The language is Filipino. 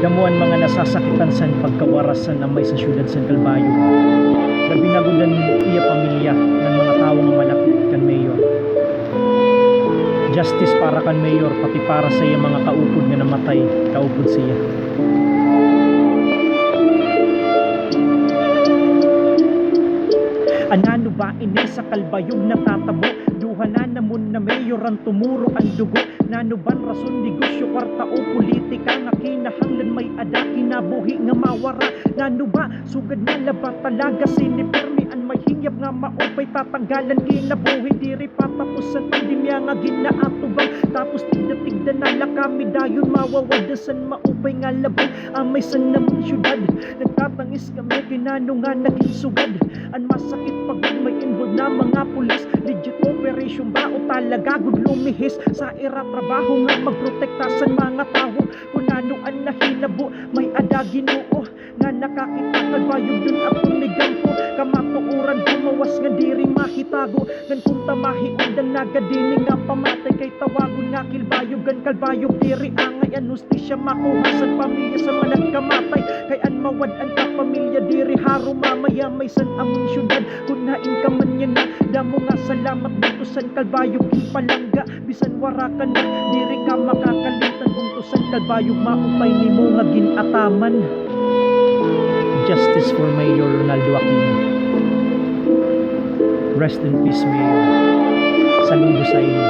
Damuan mga nasasakitan san pagkawarasan na may sa syudad san Calbayog. Labi nagudan iya pamilya ng mga tao nga malapit kan mayor. Justice para kan mayor pati para sa iya mga kaupod nga namatay, kaupod siya. Anano ba ini sa Calbayog natatabo? Duhanan namun na mayor ang tumuro ang dugo. Nano ban rason negosyo, kwarta o politika nga kinahanglan may ada kinabuhi nga mawara. Nano ba sugad na laba talaga sinipermi ang may hingyap nga maupay tatanggalan kinabuhi diri patapusan pandemya nga ginaatubang. Tapos tigda-tigda na lang kami dayon mawawadasan maupay nga labang amay sa namang syudad. Nagtatangis kami kinano nga naging sugad. Ang masakit pag may involved na mga pulis. Legit operation ba o talaga gud lumihis sa era trabaho nga magprotekta sa mga tao. Kung ano ang nahilabo may ada Ginoo nga nakakita Calbayog dun at tumigampo. Kamatuuran gumawas nga diri mahitago. Gan kung tamahiudan nagadini nga pamatay kay tawagon nga Calbayogan Calbayog diri angay an hustisya makuha sa pamilya sa manag kamatay. Kay an mawad ang kapamilya diri haro mamaya may san among syudad. Kung nain ka man yan na damo nga salamat dito san Calbayog palangga. Bisan wara ka na diri ka makakalitan kung to san Calbayog maupay nimo nga ginataman. Justice for Mayor Ronaldo Aquino. Rest in peace, Mayor. Saludo sa inyo.